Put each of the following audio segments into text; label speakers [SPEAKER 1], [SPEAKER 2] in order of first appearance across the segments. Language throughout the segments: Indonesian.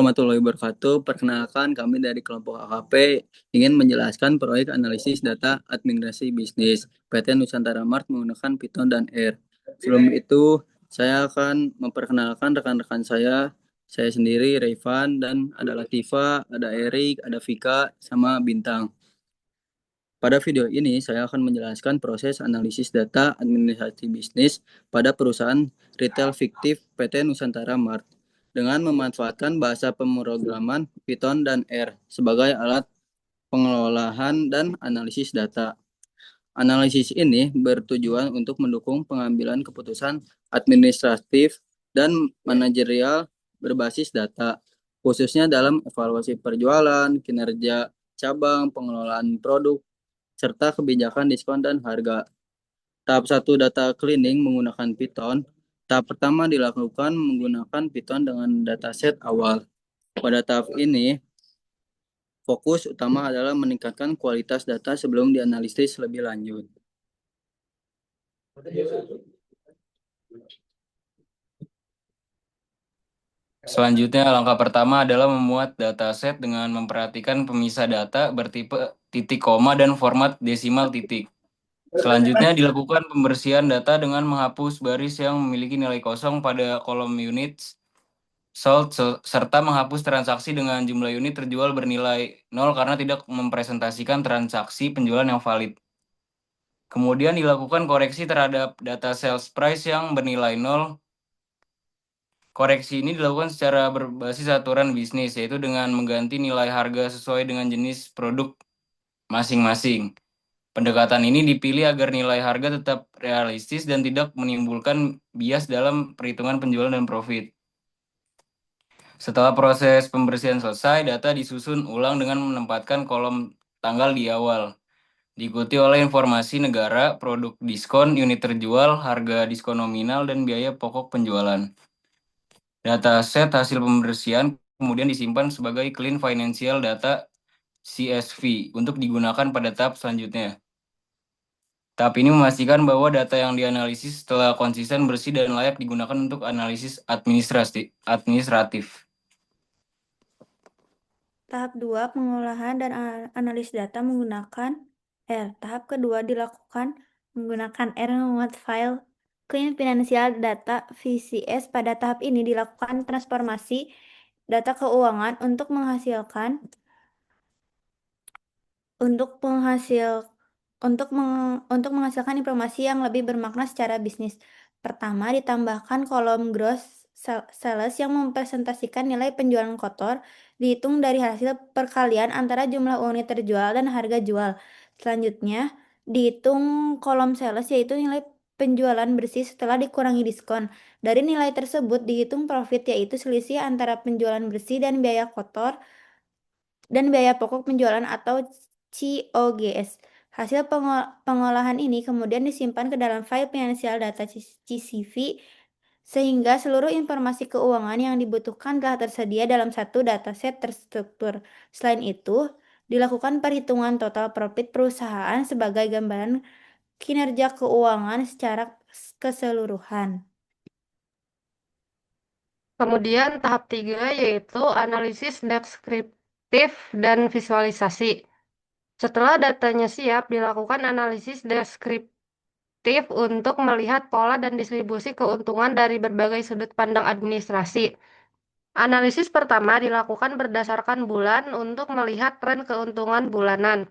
[SPEAKER 1] Warahmatullahi wabarakatuh. Perkenalkan, kami dari kelompok AKP ingin menjelaskan proyek analisis data administrasi bisnis PT Nusantara Mart menggunakan Python dan R. Sebelum itu, saya akan memperkenalkan rekan-rekan saya sendiri, Revan, dan ada Latifa, ada Erik, ada Vika, sama Bintang. Pada video ini, saya akan menjelaskan proses analisis data administrasi bisnis pada perusahaan retail fiktif PT Nusantara Mart dengan memanfaatkan bahasa pemrograman Python dan R sebagai alat pengelolaan dan analisis data. Analisis ini bertujuan untuk mendukung pengambilan keputusan administratif dan manajerial berbasis data, khususnya dalam evaluasi perjualan, kinerja cabang, pengelolaan produk, serta kebijakan diskon dan harga. Tahap 1 data cleaning menggunakan Python. Tahap pertama dilakukan menggunakan Python dengan dataset awal. Pada tahap ini, fokus utama adalah meningkatkan kualitas data sebelum dianalisis lebih lanjut.
[SPEAKER 2] Selanjutnya, langkah pertama adalah memuat dataset dengan memperhatikan pemisah data bertipe titik koma dan format desimal titik. Selanjutnya, dilakukan pembersihan data dengan menghapus baris yang memiliki nilai kosong pada kolom units sold serta menghapus transaksi dengan jumlah unit terjual bernilai 0 karena tidak mempresentasikan transaksi penjualan yang valid. Kemudian dilakukan koreksi terhadap data sales price yang bernilai 0. Koreksi ini dilakukan secara berbasis aturan bisnis, yaitu dengan mengganti nilai harga sesuai dengan jenis produk masing-masing. Pendekatan ini dipilih agar nilai harga tetap realistis dan tidak menimbulkan bias dalam perhitungan penjualan dan profit. Setelah proses pembersihan selesai, data disusun ulang dengan menempatkan kolom tanggal di awal. Diikuti oleh informasi negara, produk diskon, unit terjual, harga diskon nominal, dan biaya pokok penjualan. Dataset hasil pembersihan kemudian disimpan sebagai Clean Financial Data CSV untuk digunakan pada tahap selanjutnya. Tahap ini memastikan bahwa data yang dianalisis telah konsisten, bersih, dan layak digunakan untuk analisis administratif.
[SPEAKER 3] Tahap 2, pengolahan dan analis data menggunakan R. Tahap kedua dilakukan menggunakan R memuat file Clean Financial Data VCS. Pada tahap ini dilakukan transformasi data keuangan untuk menghasilkan informasi yang lebih bermakna secara bisnis. Pertama, ditambahkan kolom gross sales yang mempresentasikan nilai penjualan kotor, dihitung dari hasil perkalian antara jumlah unit terjual dan harga jual. Selanjutnya, dihitung kolom sales yaitu nilai penjualan bersih setelah dikurangi diskon. Dari nilai tersebut dihitung profit yaitu selisih antara penjualan bersih dan biaya kotor dan biaya pokok penjualan atau COGS. Hasil pengolahan ini kemudian disimpan ke dalam file Financial Data CSV sehingga seluruh informasi keuangan yang dibutuhkan telah tersedia dalam satu dataset terstruktur. Selain itu, dilakukan perhitungan total profit perusahaan sebagai gambaran kinerja keuangan secara keseluruhan.
[SPEAKER 4] Kemudian tahap 3 yaitu analisis deskriptif dan visualisasi. Setelah datanya siap, dilakukan analisis deskriptif untuk melihat pola dan distribusi keuntungan dari berbagai sudut pandang administrasi. Analisis pertama dilakukan berdasarkan bulan untuk melihat tren keuntungan bulanan.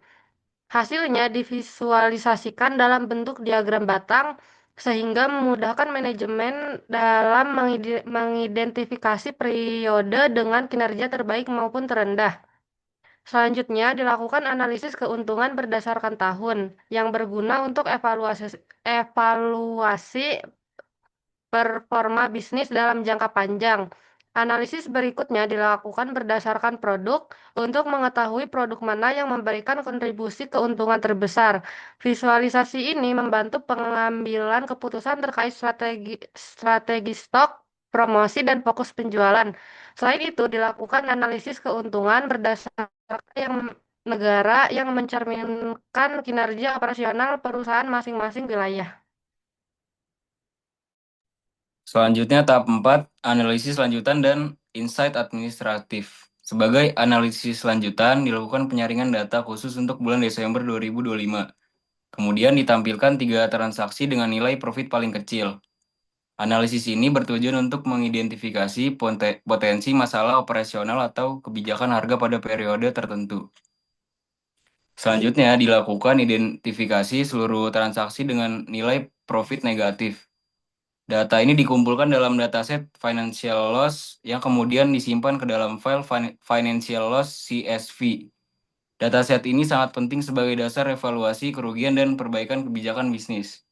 [SPEAKER 4] Hasilnya divisualisasikan dalam bentuk diagram batang sehingga memudahkan manajemen dalam mengidentifikasi periode dengan kinerja terbaik maupun terendah. Selanjutnya dilakukan analisis keuntungan berdasarkan tahun yang berguna untuk evaluasi performa bisnis dalam jangka panjang. Analisis berikutnya dilakukan berdasarkan produk untuk mengetahui produk mana yang memberikan kontribusi keuntungan terbesar. Visualisasi ini membantu pengambilan keputusan terkait strategi stok, promosi, dan fokus penjualan. Selain itu, dilakukan analisis keuntungan berdasarkan negara yang mencerminkan kinerja operasional perusahaan masing-masing wilayah.
[SPEAKER 2] Selanjutnya, tahap 4, analisis lanjutan dan insight administratif. Sebagai analisis lanjutan, dilakukan penyaringan data khusus untuk bulan Desember 2025. Kemudian ditampilkan 3 transaksi dengan nilai profit paling kecil. Analisis ini bertujuan untuk mengidentifikasi potensi masalah operasional atau kebijakan harga pada periode tertentu. Selanjutnya dilakukan identifikasi seluruh transaksi dengan nilai profit negatif. Data ini dikumpulkan dalam dataset financial loss yang kemudian disimpan ke dalam file financial loss CSV. Dataset ini sangat penting sebagai dasar evaluasi kerugian dan perbaikan kebijakan bisnis.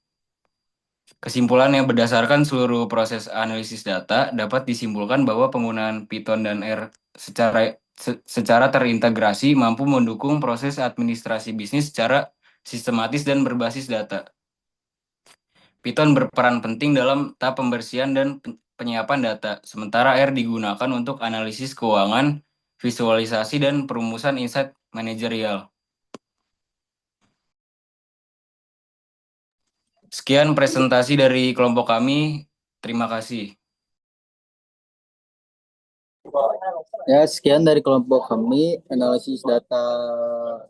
[SPEAKER 2] Kesimpulannya, berdasarkan seluruh proses analisis data, dapat disimpulkan bahwa penggunaan Python dan R secara terintegrasi mampu mendukung proses administrasi bisnis secara sistematis dan berbasis data. Python berperan penting dalam tahap pembersihan dan penyiapan data, sementara R digunakan untuk analisis keuangan, visualisasi, dan perumusan insight manajerial. Sekian presentasi dari kelompok kami. Terima kasih.
[SPEAKER 1] Ya, sekian dari kelompok kami analisis data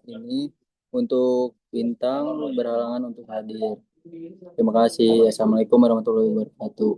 [SPEAKER 1] ini. Untuk Bintang berhalangan untuk hadir. Terima kasih. Assalamualaikum warahmatullahi wabarakatuh.